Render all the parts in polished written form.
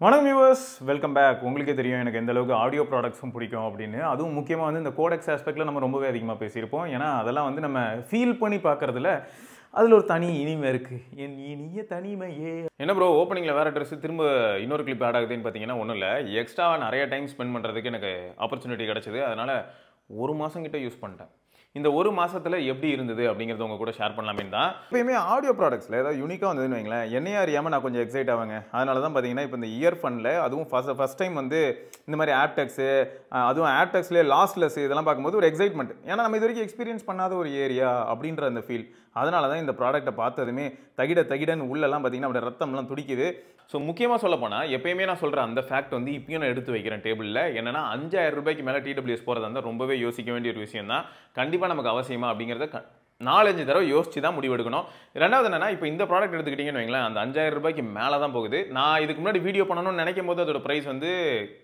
வணக்கம் viewers, welcome back. உங்களுக்கே தெரியும் எனக்கு எந்த அளவுக்கு ஆடியோ ப்ராடக்ட்ஸும் பிடிக்கும் அப்படின்னு. அதுவும் முக்கியமாக வந்து இந்த கோடெக்ஸ் ஆஸ்பெக்டில் நம்ம ரொம்பவே அதிகமாக பேசியிருப்போம். ஏன்னா அதெல்லாம் வந்து நம்ம ஃபீல் பண்ணி பார்க்குறதுல அதில் ஒரு தனி இனிமை இருக்குது. என் இனிய தனிமையே. என்ன ப்ரோ, ஓப்பனிங்கில் வேறு ட்ரெஸ் திரும்ப இன்னொரு கிளிப் ஆட் ஆகுதுன்னு பார்த்தீங்கன்னா ஒன்றும் இல்லை, எக்ஸ்ட்ராவாக நிறைய டைம் ஸ்பெண்ட் பண்ணுறதுக்கு எனக்கு ஆப்பர்ச்சுனிட்டி கிடச்சிது. அதனால் ஒரு மாதம் கிட்ட யூஸ் பண்ணிட்டேன். இந்த ஒரு மாதத்தில் எப்படி இருந்தது அப்படிங்கிறத உங்கள் கூட ஷேர் பண்ணலாமேன்னு தான். எப்பயுமே ஆடியோ ப்ராடக்ட்ஸில் ஏதாவது யூனிக்காக வந்ததுன்னு வைங்களேன், என்னையே அறியாமல் நான் கொஞ்சம் எக்ஸைட் ஆவாங்க. அதனால தான் பார்த்தீங்கன்னா இப்போ இந்த இயர்ஃபோனில் அதுவும் ஃபஸ்ட் டைம் வந்து இந்த மாதிரி ஆப்டெக்ஸு, அதுவும் ஆப்டெக்ஸ்லேயே லாஸ்ட்லெஸ் இதெல்லாம் பார்க்கும்போது ஒரு எக்ஸைட்மெண்ட். ஏன்னா நம்ம இது வரைக்கும் எக்ஸ்பீரியன்ஸ் பண்ணாத ஒரு ஏரியா அப்படின்ற அந்த ஃபீல். அதனால தான் இந்த ப்ராடக்ட்டை பார்த்ததுமே தகிடன்னு உள்ளெல்லாம் பார்த்தீங்கன்னா அப்படியே ரத்தம்லாம் துடிக்குது. ஸோ முக்கியமாக சொல்ல போனால் எப்பயுமே நான் சொல்கிற அந்த ஃபேக்ட் வந்து இப்பயும் நான் எடுத்து வைக்கிறேன் டேபிளில். என்னன்னா 5000 ரூபாய்க்கு மேலே டிடபிள்யூஎஸ் போகிறதா இருந்தால் ரொம்பவே யோசிக்க வேண்டிய ஒரு விஷயம் தான். கண்டிப்பாக நமக்கு அவசியமா அப்படிங்கிறத 4-5 தடவை யோசிச்சு தான் முடிவெடுக்கணும். ரெண்டாவது என்னன்னா, இப்போ இந்த ப்ராடக்ட் எடுத்துக்கிட்டீங்கன்னு வைங்களேன், அந்த 5000 ரூபாய்க்கு மேலே தான் போகுது. நான் இதுக்கு முன்னாடி வீடியோ பண்ணணும்னு நினைக்கும் போது அதோட ப்ரைஸ் வந்து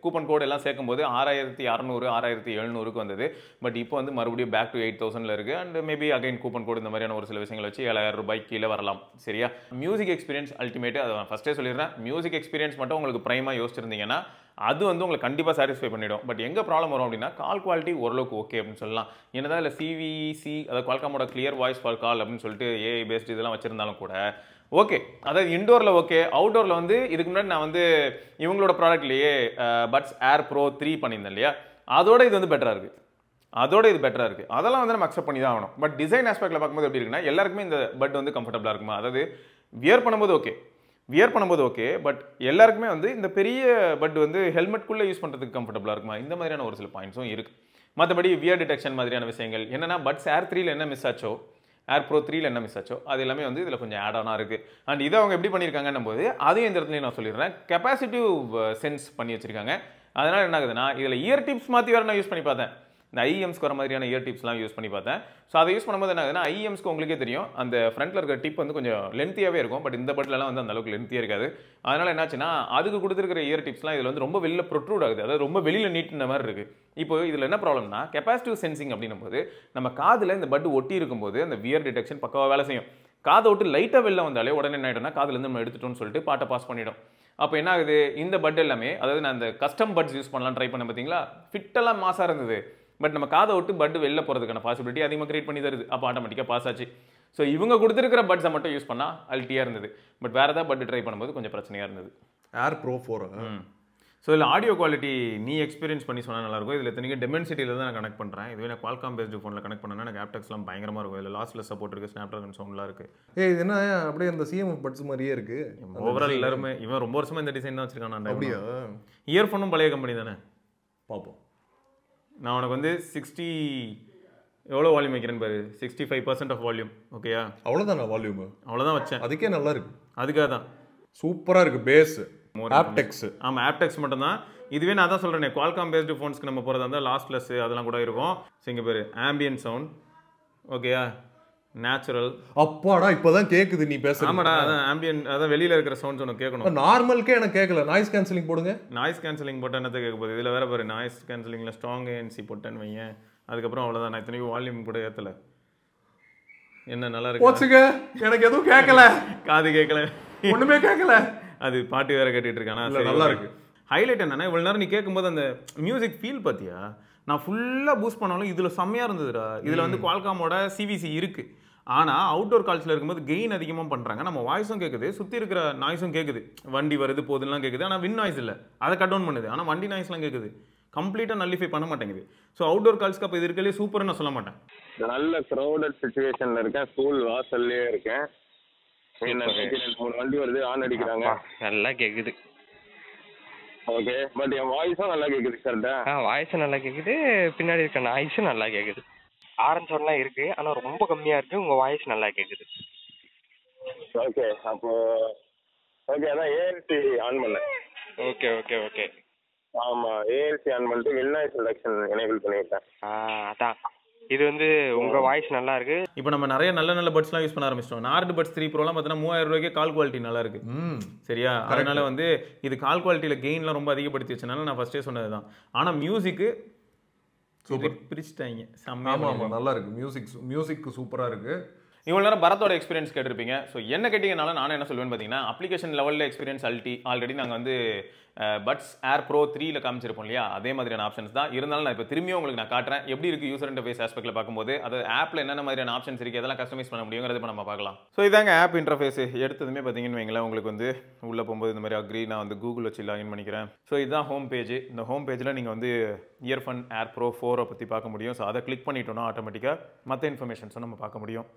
கூப்பன் கோடு எல்லாம் சேர்க்கும் போது 6600 6700க்கு வந்தது. பட் இப்போ வந்து மறுபடியும் பேக் டு 8000ல் இருக்குது. அண்ட் மேபி அகைன் கூப்பன் கோடு இந்த மாதிரியான ஒரு சில விஷயங்களை வச்சு 7000 ரூபாய்க்கு கீழே வரலாம். சரியா? Music experience ultimate. அதை நான் ஃபஸ்ட்டே சொல்லிடுறேன், மியூசிக் எக்ஸ்பீரியன்ஸ் மட்டும் உங்களுக்கு ப்ரைமாக யோசிச்சிருந்தீங்கன்னா அது வந்து உங்களுக்கு கண்டிப்பாக சாட்டிஸ்ஃபை பண்ணிடும். பட் எங்கே ப்ராப்ளம் வரும் அப்படின்னா, கால் குவாலிட்டி ஓரளவுக்கு ஓகே அப்படின்னு சொல்லலாம். என்னதான் இல்லை சிவிசி, அதாவது குவால்காமோட கிளியர் வாய்ஸ் ஃபார் கால் அப்படின்னு சொல்லிட்டு ஏஐ பேஸ்ட் இதெல்லாம் வச்சிருந்தாலும் கூட ஓகே. அதாவது இண்டோரில் ஓகே, அவுட்டோரில் வந்து இதுக்கு முன்னாடி நான் வந்து இவங்களோட ப்ராடக்ட்லேயே பட்ஸ் ஏர் ப்ரோ 3 பண்ணியிருந்தேன் இல்லையா, அதோட இது வந்து பெட்டராக இருக்குது. அதெல்லாம் வந்து நம்ம அக்செப்ட் பண்ணி தான் ஆகணும். பட் டிசைன் ஆஸ்பெக்டில் பார்க்கும்போது எப்படி இருக்குன்னா, எல்லாருக்குமே இந்த பட் வந்து கம்ஃபர்டபுளாக இருக்குமா, அதாவது வியர் பண்ணும்போது ஓகே, பட் எல்லாருக்குமே வந்து இந்த பெரிய பட் வந்து ஹெல்மெட்குள்ளே யூஸ் பண்ணுறதுக்கு கம்ஃபர்டபுளாக இருக்குமா, இந்த மாதிரியான ஒரு சில பாயிண்ட்ஸும் இருக்குது. மற்றபடி வியர் டிடெக்ஷன் மாதிரியான விஷயங்கள் என்னென்னா, பட்ஸ் ஏர் 3ல என்ன மிஸ் ஆச்சோ, ஏர் ப்ரோ 3ல என்ன மிஸ் ஆச்சோ, அது எல்லாமே வந்து இதில் கொஞ்சம் ஆட் ஆனாக இருக்குது. அண்ட் இதை அவங்க எப்படி பண்ணியிருக்காங்கன்னும் போது அதையும் இந்த இடத்துலையும் நான் சொல்லிடுறேன், கெப்பாசிட்டிவ் சென்ஸ் பண்ணி வச்சிருக்காங்க. அதனால் என்ன ஆகுதுன்னா, இதில் இயர் டிப்ஸ் மாற்றி வேறு நான் யூஸ் பண்ணி பார்த்தேன். இந்த ஐஎம்ஸ்க்கு வர மாதிரியான இயர் டிப்ஸ்லாம் யூஸ் பண்ணி பார்த்தேன். ஸோ அதை யூஸ் பண்ணும்போது என்ன ஆகுதுன்னா, ஐஎம்ஸ்க்கு உங்களுக்கே தெரியும் அந்த ஃப்ரண்ட்டில் இருக்கிற டிப் வந்து கொஞ்சம் லென்த்தியாகவே இருக்கும். பட் இந்த பட்லலாம் வந்து அந்த அளவுக்கு லென்த்தியாக இருக்காது. அதனால் என்னாச்சுன்னா, அதுக்கு கொடுத்துருக்கிற இயர் டிப்ஸ்லாம் இதில் வந்து ரொம்ப வெளியில் ப்ரொட்ரூட் ஆகுது. அதாவது ரொம்ப வெளியில் நீட்டின மாதிரி இருக்குது. இப்போ இதில் என்ன ப்ராப்ளம்னா, கெப்பாசிட்டிவ் சென்சிங் அப்படின்னும் போது நம்ம காதில் இந்த பட் ஒட்டி இருக்கும்போது அந்த வியர் டிடெக்ஷன் பக்கவாக வேலை செய்யும். காதை விட்டு லைட்டாக வெளில வந்தாலே உடனே என்ன ஆகிடும்னா, காதுலேருந்து நம்ம எடுத்துட்டோம்னு சொல்லிட்டு பாட்டை பாஸ் பண்ணிவிடும். அப்போ என்ன ஆகுது, இந்த பட் எல்லாமே, அதாவது நான் அந்த கஸ்டம் பட்ஸ் யூஸ் பண்ணலாம் ட்ரை பண்ண பார்த்தீங்களா, ஃபிட்டெல்லாம் மாசாக இருந்தது. பட் நம்ம காதை விட்டு பட் வெளில போகிறதுக்கான பாசிபிலிட்டி அதிகமாக கிரியேட் பண்ணி தருது. அப்போ ஆட்டோமேட்டிக்காக பாஸ் ஆச்சு. ஸோ இவங்க கொடுத்துருக்கிற பட்ஸை மட்டும் யூஸ் பண்ணால் அல்ட்டியாக இருந்தது. பட் வேறு ஏதாவது பட் ட்ரை பண்ணும்போது கொஞ்சம் பிரச்சனையாக இருந்தது. ஏர் ப்ரோ 4. ஸோ இதில் ஆடியோ குவாலிட்டி நீ எக்ஸ்பீரியன்ஸ் பண்ணி சொன்னால் நல்லாயிருக்கும். இதில் இத்தனைக்கு டெமென்சிட்டியில் தான் நான் கனெக்ட் பண்ணுறேன். இதுவே நான் குவால்காம் பேஸ்டு ஃபோனில் கனெக்ட் பண்ணேன்னா எனக்கு ஆப்டெக்ஸ்லாம் பயங்கரமாக இருக்கும். இதில் லாஸ்ட்லெஸ் சப்போர்ட் இருக்குது, ஸ்னாப்ட்ராகன் சவுண்ட்லாம் இருக்குது. இது என்ன அப்படியே அந்த சிஎம்எஃப் பட்ஸ் மாதிரியே இருக்குது. ஓவரால் எல்லாருமே இவன் ரொம்ப வருஷமாக இந்த டிசைன் தான் வச்சிருக்கான். அப்படியா? இயர்ஃபோனும் பழைய கம்பெனி தானே. பார்ப்போம். நான் உனக்கு வந்து 60 எவ்வளோ வால்யூம் வைக்கிறேன்னு பாரு, 65% ஆஃப் வால்யூம். ஓகேயா? அவ்வளோதான் வால்யூம், அவ்வளோதான் வச்சேன். அதுக்கே நல்லா இருக்கு. அதுக்காக தான் சூப்பராக இருக்குது. பேஸ் ஆப்டெக்ஸ். ஆமாம், ஆப்டெக்ஸ் மட்டும்தான். இதுவே நான் தான் சொல்கிறேன், குவால்காம் பேஸ்டு ஃபோன்ஸ்க்கு நம்ம போகிறதா இருந்தால் லாஸ்ட்லெஸ் அதெல்லாம் கூட இருக்கும். ஸோ இங்கே பேர் ஆம்பியன் சவுண்ட். ஓகேயா? நேச்சுரல். அப்பாடா இப்போதான் கேட்குது நீ பேசுறது. ஆமாடா, அதான் ஆம்பியன், அதான் வெளியில் இருக்கிற சவுண்ட்ஸ் உனக்கு கேட்கணும். நார்மலுக்கே எனக்கு கேட்கல. நாய்ஸ் கேன்சலிங் போடுங்க. நாய்ஸ் கேன்சலிங் போட்டால் என்னத்தை கேட்க போகுது? இதில் வேறு பாரு, நாய்ஸ் கேன்சலிங்கில் ஸ்ட்ராங் ஏஎன்சி போட்டேன்னு வையன், அதுக்கப்புறம் அவ்வளோதான். நான் இத்தனைக்கும் வால்யூம் கூட ஏற்றலை. என்ன நல்லா இருக்கு போச்சுங்க, எனக்கு எதுவும் கேட்கல, காது கேட்கல, ஒன்றுமே கேட்கல. அது பாட்டு வேறு கேட்டுட்டு இருக்கானா? நல்லா இருக்கு. ஹைலைட் என்னன்னா, இவ்வளோ நேரம் நீ கேட்கும்போது அந்த மியூசிக் ஃபீல் பார்த்தியா? நான் ஃபுல்லாக பூஸ்ட் பண்ணாலும் இதில் செம்மையாக இருந்ததுடா. இதில் வந்து குவால்காமோட சிவிசி இருக்குது. ஆனால் அவுட்டோர் கால்ஸில் இருக்கும்போது கெயின் அதிகமாக பண்ணுறாங்க. நம்ம வாய்ஸும் கேட்குது, சுற்றி இருக்கிற நாய்ஸும் கேட்குது. வண்டி வருது போகுதுலாம் கேட்குது. ஆனால் வின் நாய்ஸ் இல்லை, அதை கட் டவுன் பண்ணுது. ஆனால் வண்டி நாய்ஸ்லாம் கேட்குது, கம்ப்ளீட்டாக நல்லிஃபை பண்ண மாட்டேங்குது. ஸோ அவுட்டோர் கால்ஸ்க்கு அப்போ இது இருக்கலே சூப்பர்னு நான் சொல்ல மாட்டேன். நல்ல க்ரௌடட் சிச்சுவேஷனில் இருக்கேன், ஸ்கூல் வாசல்லே இருக்கேன். 2-3 வண்டி வருது, ஆன் அடிக்கிறாங்க, நல்லா கேட்குது. ஓகே, பட் என் வாய்ஸும் நல்லா கேட்குது. கரெக்டாக வாய்ஸும் நல்லா கேட்குது, பின்னாடி இருக்க நாய்ஸும் நல்லா கேட்குது. ஆரன் சவுண்ட்லாம் இருக்குது, ஆனால் ரொம்ப கம்மியாக இருக்குது. உங்கள் வாய்ஸ் நல்லா கேட்குது. ஓகே, அப்போ ஓகே, அதான் ஏஎல்சி ஆன் பண்ணேன். Okay okay okay. ஆமாம், ஏஎல்சி ஆன் பண்ணிட்டு வின் நாய்ஸ் ரிடக்ஷன் எனேபிள் பண்ணிவிட்டேன். அதான் இது வந்து உங்கள் வாய்ஸ் நல்லா இருக்கு. இப்போ நம்ம நிறைய நல்ல பட்ஸ்லாம் யூஸ் பண்ண ஆரம்பிச்சிட்டோம். நார்டு பட்ஸ் 3 ப்ரோலாம் பார்த்தீங்கன்னா 3000 ரூபாய்க்கே கால் குவாலிட்டி நல்லா இருக்கு. சரியா? அதனால வந்து இது கால் குவாலிட்டியில் கெயின்லாம் ரொம்ப அதிகப்படுத்தி வச்சனால நான் ஃபர்ஸ்டே சொன்னது தான். ஆனால் மியூசிக்கு சூப்பர் பிரிச்சுட்டாங்க. ஆமாம், நல்லா இருக்கு. மியூசிக் சூப்பராக இருக்கு. இவ்வளோ நேரம் பரத்தோட எக்ஸ்பீரியன்ஸ் கேட்டிருப்பீங்க. ஸோ என்ன கேட்டிங்கனாலும் நானும் என்ன சொல்லுவேன்னு பார்த்தீங்கன்னா, அப்ளிகேஷன் லெவலில் எக்ஸ்பீரியன்ஸ் ஆல்ரெடி நாங்கள் வந்து பட்ஸ் ஏர் ப்ரோ 3ல காமிச்சிருப்போம் இல்லையா, அதே மாதிரியான ஆப்ஷன்ஸ் தான். இருந்தாலும் நான் இப்போ திரும்பியும் உங்களுக்கு நான் காட்டுறேன் எப்படி இருக்குது யூசர் இன்டர்ஃபேஸ் ஆஸ்பெக்ட்டில் பார்க்கும்போது. அது ஆப்பில் என்னென்ன மாதிரியான ஆப்ஷன்ஸ் இருக்குது, அதெல்லாம் கஸ்டமைஸ் பண்ண முடியுங்கிறது இப்போ நம்ம பார்க்கலாம். ஸோ இதாங்க ஆப் இன்டர்ஃபேஸ். எடுத்ததுமே பார்த்தீங்கன்னு வைங்களேன், உங்களுக்கு வந்து உள்ளே போகும்போது இந்த மாதிரி அக்ரி, நான் வந்து கூகுள் வச்சு லாகின் பண்ணிக்கிறேன். ஸோ இதுதான் ஹோம் பேஜ். இந்த ஹோம் பேஜில் நீங்கள் வந்து இயர்ஃபன் ஏர் ப்ரோ 4 பற்றி பார்க்க முடியும். ஸோ அதை கிளிக் பண்ணிட்டோம்னா ஆட்டோமேட்டிக்காக மற்ற இன்ஃபர்மேஷன்ஸும் நம்ம பார்க்க முடியும்.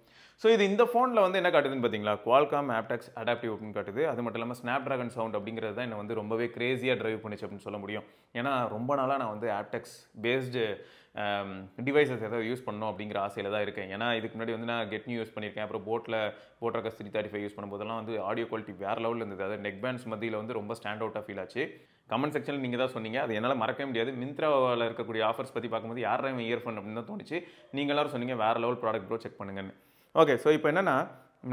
ஸோ இது இந்த ஃபோனில் வந்து என்ன காட்டுதுன்னு பார்த்தீங்களா, குவால்காம் ஆப்டெக்ஸ் அடாப்டிவ் அப்படின்னு காட்டுது. அது மட்டும் இல்லாமல் ஸ்னாப்ட்ராகன் சவுண்ட் அப்படிங்கிறது தான் என்னை வந்து ரொம்பவே கிரேஸியாக ட்ரைவ் பண்ணிச்சு அப்படின்னு சொல்ல முடியும். ஏன்னா ரொம்ப நாளாக நான் வந்து ஆப்டெக்ஸ் பேஸ்டு டிவைசஸ் ஏதாவது யூஸ் பண்ணணும் அப்படிங்கிற ஆசையில் தான் இருக்கேன். ஏன்னா இதுக்கு முன்னாடி வந்து நான் கெட் நியூ யூஸ் பண்ணியிருக்கேன். அப்புறம் போட்ரகஸ் 335 யூஸ் பண்ணும்போதெல்லாம் வந்து ஆடியோ குவாலிட்டி வேறு லெவலில் இருந்தது. அதாவது நெக் பேண்ட்ஸ் மத்தியில் வந்து ரொம்ப ஸ்டாண்ட் அவுட்டாக ஃபீல் ஆச்சு. கமெண்ட் செக்ஷனில் நீங்கள் தான் சொன்னீங்க, அது என்னால் மறக்கவே முடியாது. மிந்த்ராவில் இருக்கக்கூடிய ஆஃபர்ஸ் பற்றி பார்க்கும்போது யாரா இயர்ஃபோன் அப்படின்னு தான் தோணுச்சு. நீங்கள் எல்லாரும் சொன்னீங்க வேறு லெவல் ப்ராடக்ட் ப்ரோ செக் பண்ணுங்கன்னு. ஓகே, ஸோ இப்போ என்னென்னா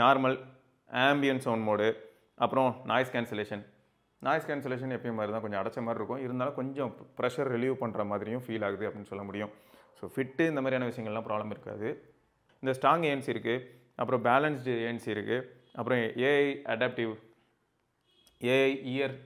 நார்மல் ஆம்பியன்ட் சவுண்ட் மோடு, அப்புறம் நாய்ஸ் கேன்சலேஷன் எப்பயும் மாதிரி தான் கொஞ்சம் அடைச்ச மாதிரி இருக்கும். இருந்தாலும் கொஞ்சம் ப்ரெஷர் ரிலீவ் பண்ணுற மாதிரியும் ஃபீல் ஆகுது அப்படின்னு சொல்ல முடியும். ஸோ ஃபிட்டு இந்த மாதிரியான விஷயங்கள்லாம் ப்ராப்ளம் இருக்காது. இந்த ஸ்ட்ராங் ஏஎன்சி இருக்குது, அப்புறம் பேலன்ஸ்டு ஏஎன்சி இருக்குது, அப்புறம் AI adaptive, AI year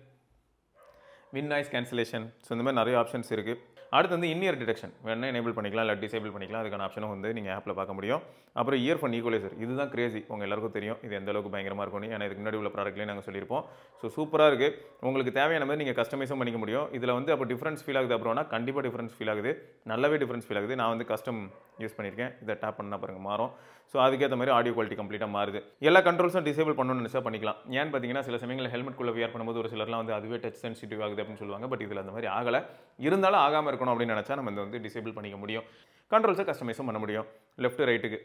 win noise cancellation. So இந்த மாதிரி நிறைய ஆப்ஷன்ஸ் இருக்குது. அடுத்து வந்து இன்இயர் டிடெக்ஷன் வேணா எனேபிள் பண்ணிக்கலாம், இல்லை டிசேபிள் பண்ணிக்கலாம். அதுக்கான ஆப்ஷனும் வந்து நீங்கள் ஆப்பில் பார்க்க முடியும். அப்புறம் இயர்ஃபோன் ஈக்குவலைசர், இதுதான் கிரேசி. உங்கள் எல்லாருக்கும் தெரியும் இது எந்த அளவுக்கு பயங்கரமாக இருக்கும்னு. ஏன்னா இதுக்கு முன்னாடி உள்ள ப்ராடக்ட்லேயும் நாங்கள் சொல்லியிருப்போம். ஸோ சூப்பராக இருக்குது. உங்களுக்கு தேவையான மாதிரி நீங்கள் கஸ்டமைஸும் பண்ணிக்க முடியும். இதில் வந்து அப்போ டிஃப்ரென்ஸ் ஃபீல் ஆகுது அப்படின்னா கண்டிப்பாக டிஃப்ரென்ஸ் ஃபீல் ஆகுது, நல்லாவே டிஃப்ரென்ஸ் ஃபீல் ஆகுது. நான் வந்து கஸ்டம் யூஸ் பண்ணியிருக்கேன். இதை டேப் பண்ணால் பாருங்கள் மாறும். ஸோ அதுக்கேற்ற மாதிரி ஆடியோ குவாலிட்டி கம்ப்ளீட்டாக மாறுது. எல்லா கண்ட்ரோல்ஸும் டிசேபிள் பண்ணணும்னு நினச்சா பண்ணிக்கலாம். ஏன்னு பார்த்தீங்கன்னா சில சமயங்களில் ஹெல்மெட்குள்ளே வியர் பண்ணும்போது ஒரு சிலர்லாம் வந்து அதுவே டச் சென்சிட்டிவ் ஆகுது அப்படின்னு சொல்லுவாங்க. பட் இதில் அந்த மாதிரி ஆகலை. இருந்தாலும் ஆகாமல் இருக்கணும் அப்படின்னு நினச்சா நம்ம வந்து டிசேபிள் பண்ணிக்க முடியும். கண்ட்ரோல்ஸை கஸ்டமைஸும் பண்ண முடியும் லெஃப்ட் ரைட்டுக்கு.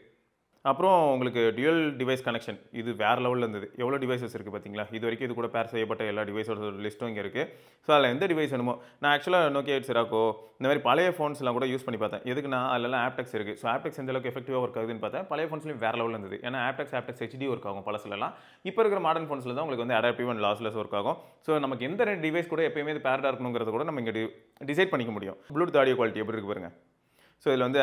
அப்புறம் உங்களுக்கு டியூயல் டிவைஸ் கனெக்ஷன், இது வேறு லெவலில் இருந்தது. எவ்வளோ டிவைசஸ் இருக்குது பார்த்தீங்களா. இது வரைக்கும் இது கூட பேர் செய்யப்பட்ட எல்லா டிவைஸோட லிஸ்ட்டும் இங்கே இருக்குது. ஸோ அதில் எந்த டிவைஸ் வேணுமோ, நான் ஆக்சுவலாக நோக்கியா சிராக்கோ இந்த மாதிரி பழைய ஃபோன்ஸ்லாம் கூட யூஸ் பண்ணி பார்த்தேன். எதுக்குன்னா அதிலலாம் ஆப்டெக்ஸ் இருக்குது. ஸோ ஆப்டெக்ஸ் எந்த அளவுக்கு எஃபெக்டிவாக ஒர்க் ஆகுதுன்னு பார்த்தேன். பழைய ஃபோன்ஸ்லையும் வேறு லெவலில் இருந்தது. ஏன்னா ஆப்டெக்ஸ் ஹெச்டி ஒர்க் ஆகும் பழசுலலாம். இப்போ இருக்கிற மாடர்ன் ஃபோன்ஸில் தான் உங்களுக்கு வந்து அடாப்டிவ் அண்ட் லாஸ்லெஸ் ஒர்க் ஆகும். ஸோ நமக்கு எந்த ரெண்டு டிவைஸ் கூட எப்பயுமே இது பேரடாக இருக்கணுங்கிறத கூட நம்ம இங்கே டிசைட் பண்ணிக்க முடியும். ப்ளூடூத் ஆடியோ குவாலிட்டி எப்படி இருக்கு பாருங்க. ஸோ இதில் வந்து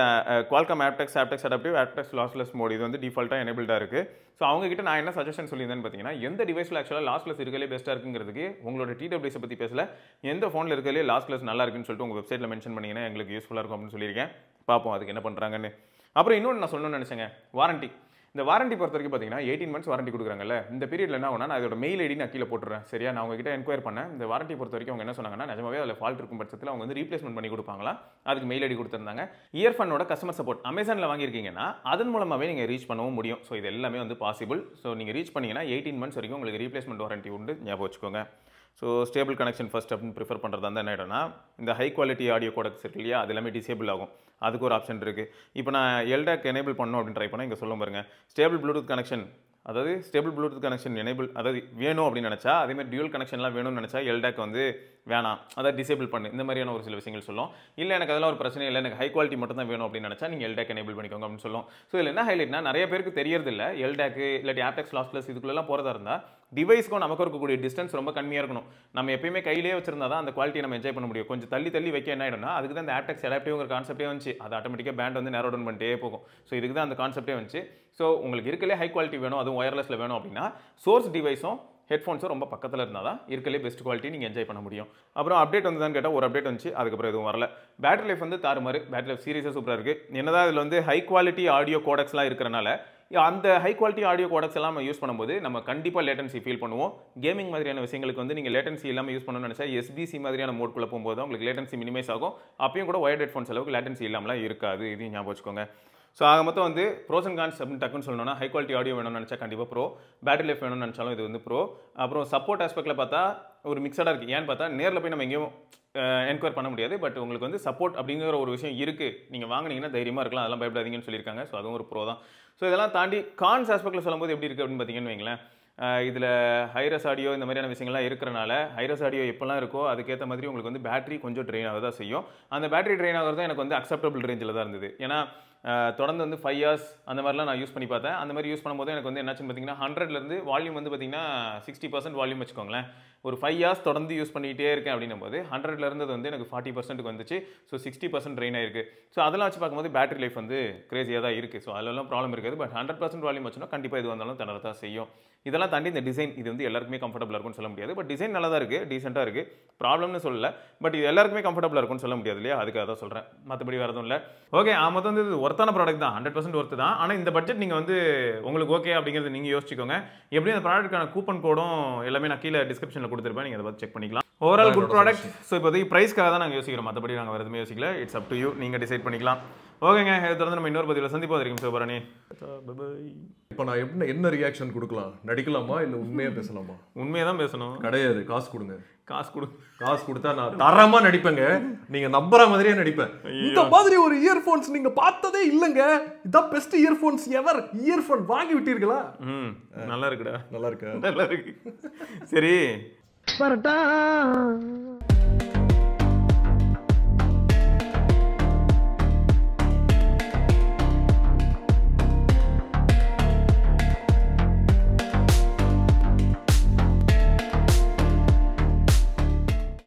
குவால்காம் ஆப்டெக்ஸ் அடாப்டிவ் லாஸ்லெஸ் மோட் இது வந்து டிஃபால்ட்டாக எனேபிள்டாக இருக்குது. ஸோ அவங்ககிட்ட நான் என்ன சஜஷன் சொல்லியிருந்தேன்னு பார்த்தீங்கன்னா, எந்த டிவைஸில் ஆக்சுவலாக லாஸ்லெஸ் இருக்கலே பெஸ்ட்டாக இருக்குங்கிறதுக்கு உங்களோட டிடபிள்யூஸை பற்றி பேசல, எந்த ஃபோனில் இருக்கலே லாஸ்லெஸ் நல்லா இருக்குன்னு சொல்லிட்டு உங்கள் வெப்சைட்டில் மென்ஷன் பண்ணிங்கன்னா எங்களுக்கு யூஸ்ஃபுல்லாக இருக்கும் அப்படின்னு சொல்லியிருக்கேன். பார்ப்போம் அதுக்கு என்ன பண்ணுறாங்கன்னு. அப்புறம் இன்னொன்று நான் சொல்லணும்னு நினச்சேங்க, வாரண்டி. இந்த வாரண்டி பொறுத்த வரைக்கும் பார்த்தீங்கன்னா 18 months வாரண்டி கொடுக்குறாங்கல்ல. இந்த பீரியட்ல என்ன ஆகும்னா, நான் அதோட மெயில் ஐடி நான் கீழே போட்டுறேன். சரியா, நான் உங்ககிட்ட என்கொயர் பண்ணேன். இந்த வாரண்டி பொறுத்த வரைக்கும் அவங்க என்ன சொன்னாங்கன்னா, நிஜமாவே அதில் ஃபால்ட் இருக்கும் பட்சத்தில் அவங்க வந்து ரீப்ளேஸ்மெண்ட் பண்ணி கொடுப்பாங்களா, அதுக்கு மெயில் ஐடி கொடுத்துருந்தாங்க. இயர்ஃபோனோட கஸ்டமர் சப்போர்ட் அமேசானில் வாங்கியிருக்கீங்கன்னா அதன் மூலமாகவே நீங்கள் ரீச் பண்ணவும் முடியும். ஸோ இது எல்லாமே வந்து பாசிபிள். ஸோ நீங்கள் ரீச் பண்ணிங்கன்னா 18 months வரைக்கும் உங்களுக்கு ரீப்ளேஸ்மெண்ட் வாரண்டி உண்டு, ஞாபகம் வச்சுக்கோங்க. ஸோ ஸ்டேபிள் கனெக்ஷன் ஃபர்ஸ்ட் அப்படின்னு ப்ரிஃபர் பண்ணுறதா இருந்தால் என்ன ஆகிடும்னா, இந்த ஹை குவாலிட்டி ஆடியோ கோடெக்ஸ் இருக்கு இல்லையா, அது எல்லாமே டிசேபிள் ஆகும். அதுக்கு ஒரு ஆப்ஷன் இருக்குது. இப்போ நான் எல்டாக் எனேபிள் பண்ணணும் அப்படின்னு ட்ரை பண்ணால் இங்கே சொல்ல பாருங்க, ஸ்டேபிள் ப்ளூடூத் கனெக்ஷன், அதாவது ஸ்டேபிள் ப்ளூடூத் கனெக்ஷன் எனேபிள், அதாவது வேணும் அப்படின்னு நினச்சா, அதேமாதிரி டியூல் கனெக்ஷன்லாம் வேணும்னு நினச்சா எல்டாக் வந்து வேணாம், அதாவது டிசேபிள் பண்ணு, இந்த மாதிரியான ஒரு சில விஷயங்கள் சொல்லும். இல்லை எனக்கு அதெல்லாம் ஒரு பிரச்சனை இல்லை, எனக்கு ஹை குவாலிட்டி மட்டும் தான் வேணும் அப்படின்னு நினச்சா நீங்கள் எல்டாக் எனேபிள் பண்ணிக்கோங்க அப்படின்னு சொல்லும். ஸோ இதில் என்ன ஹைலைட்னா, நிறைய பேருக்கு தெரியறதில்ல எல்டாக்கு இல்லாட்டி ஆப்டெக்ஸ் லாஸ்லெஸ் இதுக்குள்ளெல்லாம் போகிறதா இருந்தால் டிவைஸ்க்கும் நமக்கு இருக்கக்கூடிய டிஸ்டன்ஸ் ரொம்ப கம்மியாக இருக்கணும். நம்ம எப்பயுமே கையிலேயே வச்சிருந்தா தான் அந்த குவாலிட்டியை நம்ம என்ஜாய் பண்ண முடியும். கொஞ்சம் தள்ளி வைக்க என்ன ஆகிடும்னா, அதுக்கு தான் இந்த ஆப்டெக்ஸ் அடாப்டிவ்ங்கிற கான்செப்டே வந்துச்சு. அது ஆட்டோமேட்டிக்காக பேண்ட் வந்து நேரோ டவுன் பண்ணிட்டே போகும். ஸோ இதுக்கு தான் அந்த கான்செப்டே வந்துச்சு. ஸோ உங்களுக்கு இருக்கலே ஹை குவாலிட்டி வேணும், அதுவும் ஒயர்லெஸில் வேணும் அப்படின்னா சோர்ஸ் டிவைஸும் ஹெட்ஃபோன்ஸும் ரொம்ப பக்கத்தில் இருந்தால் தான் இருக்கலே பெஸ்ட் குவாலிட்டி நீங்கள் என்ஜாய் பண்ண முடியும். அப்புறம் அப்டேட் வந்து தான் கேட்டால் ஒரு அப்டேட் வந்துச்சு, அதுக்கப்புறம் எதுவும் வரல. பேட்டரி லைஃப் வந்து தாறுமாறு, பேட்டரி லைஃப் சீரியஸாக சூப்பராக இருக்குது. என்னதான் இதில் வந்து ஹை குவாலிட்டி ஆடியோ கோடெக்ஸ்லாம் இருக்கிறனால அந்த ஹை குவாலிட்டி ஆடியோ கோடெக்ஸ் எல்லாம் நம்ம யூஸ் பண்ணும்போது நம்ம கண்டிப்பாக லேட்டன்சி ஃபீல் பண்ணுவோம். கேமிங் மாதிரியான விஷயங்களுக்கு வந்து நீங்கள் லேட்டன்சி இல்லாமல் யூஸ் பண்ணணும்னு நினச்சா எஸ்பிசி மாதிரியான மோட்குள்ளே போகும்போது உங்களுக்கு லேட்டன்சி மினிமைஸ் ஆகும். அப்பயும் கூட ஒயர்ட் ஹெட்ஃபோன்ஸ் அளவுக்கு லேட்டன்சி இல்லாமலாம் இருக்காது. இதையும் ஞாபகம் வச்சுக்கோங்க. ஸோ ஆக மொத்தம் வந்து ப்ரோஸ் அண்ட் கான்ஸ் அப்படின்னு டக்குன்னு சொல்லணும்னா, ஹை குவாலிட்டி ஆடியோ வேணும்னு நினச்சா கண்டிப்பாக ப்ரோ, பேட்டரி லைஃப் வேணும்னு நினச்சாலும் இது வந்து ப்ரோ. அப்புறம் சப்போர்ட் ஆஸ்பெக்டில் பார்த்தா ஒரு மிக்சடாக இருக்குது. ஏன்னு பார்த்தா நேரில் போய் நம்ம எங்கேயும் என்கொயர் பண்ண முடியாது. பட் உங்களுக்கு வந்து சப்போர்ட் அப்படிங்கிற ஒரு விஷயம் இருக்குது. நீங்கள் வாங்கினீங்கன்னா தைரியமாக இருக்கலாம், அதெல்லாம் பயப்படாதீங்கன்னு சொல்லியிருக்காங்க. ஸோ அதுவும் ஒரு ப்ரோ தான். ஸோ இதெல்லாம் தாண்டி கான்ஸ் ஆஸ்பெக்டில் சொல்லும்போது எப்படி இருக்குது அப்படின்னு பார்த்தீங்கன்னு வைங்களேன், இதில் ஹைரஸ் ஆடியோ இந்த மாதிரியான விஷயங்கள்லாம் இருக்கிறனால ஹைரஸ் ஆடியோ எப்போல்லாம் இருக்கோ அதுக்கேற்ற மாதிரி உங்களுக்கு வந்து பேட்டரி கொஞ்சம் ட்ரெயின் ஆக தான் செய்யும். அந்த பேட்டரி ட்ரெயின் ஆகிறது எனக்கு வந்து அக்செப்டபிள் ரேஞ்சில் தான் இருந்தது. ஏன்னா தொடர்ந்து வந்து 5 years அந்த மாதிரிலாம் நான் யூஸ் பண்ணி பார்த்தேன். அந்த மாதிரி யூஸ் பண்ணும்போது எனக்கு வந்து என்னாச்சுன்னு பார்த்தீங்கன்னா 100லேருந்து வால்யூம் வந்து பார்த்தீங்கன்னா 60% வால்யூம் வச்சுக்கோங்களேன். ஒரு 5 years தொடர்ந்து யூஸ் பண்ணிகிட்டே இருக்கேன் அப்படின்னும் போது 100ல இருந்தது வந்து எனக்கு 40%க்கு வந்துச்சு. ஸோ 60% ட்ரெயின் ஆயிருக்கு. ஸோ அதெல்லாம் வச்சு பார்க்கும்போது பேட்டரி லைஃப் வந்து கிரேசியாக தான் இருக்குது. ஸோ அதெல்லாம் ப்ராப்ளம் இருக்காது. பட் 100% வால்யூம் வச்சுன்னா கண்டிப்பாக இது வந்தாலும் திணற தான் செய்யும். இதெல்லாம் தாண்டி இந்த டிசைன் இது வந்து எல்லாருக்குமே கம்ஃபர்டபுளாக இருக்கும்னு சொல்ல முடியாது. பட் டிசைன் நல்லா தான் இருக்குது, டீசெண்டாக இருக்குது, ப்ராப்ளம்னு சொல்லல. பட் இது எல்லாருக்குமே கம்ஃபர்டபுளாக இருக்கும்னு சொல்ல முடியாது இல்லையா, அதுக்காக தான் சொல்கிறேன். மற்றபடி வேறு எதுவும் இல்லை. ஓகே, மொத்தம் வந்து இது ஒர்த்தான ப்ராடக்ட் தான், 100% ஒர்த்து தான். ஆனால் இந்த பட்ஜெட் நீங்கள் வந்து உங்களுக்கு ஓகே அப்படிங்கிறது நீங்கள் யோசிச்சுக்கோங்க. எப்படி அந்த ப்ராடக்ட்டுக்கான கூப்பன் கோடும் எல்லாமே நான் கீழே டிஸ்கிரிப்ஷனில் கொடுத்துருப்பேன், நீங்கள் அதை பார்த்து செக் பண்ணிக்கலாம். Overall good product. ஸோ இப்போதைக்கு ப்ரைஸ்க்காக தான் நாங்கள் யோசிக்கிறோம், மற்றபடி நாங்கள் வேறு எதுவுமே யோசிக்கல. இட்ஸ் அப் டு யூ, நீங்கள் டிசைட் பண்ணிக்கலாம். ஓகேங்க, இதை தொடர்ந்து நம்ம இன்னொரு பதிவில் சந்திப்போம். வரைக்கும் சிவபரணி, பாய். இப்போ நான் என்ன ரியாக்ஷன் கொடுக்கலாம்? நடிக்கலாமா இல்லை உண்மையாக பேசலாமா? உண்மையாக தான் பேசணும். கிடையாது, காசு கொடுங்க. காசு கொடுத்தா நான் தரமா நடிப்பேங்க. நீங்க நம்புற மாதிரியே நடிப்பேன். இந்த மாதிரி ஒரு இயர்போன்ஸ் நீங்க பார்த்ததே இல்லைங்க. இதான் பெஸ்ட் இயர்போன்ஸ் எவர். இயர்போன் வாங்கி விட்டீர்களா? நல்லா இருக்குடா. நல்லா இருக்கா? நல்லா இருக்கு. சரி, வரட்டா.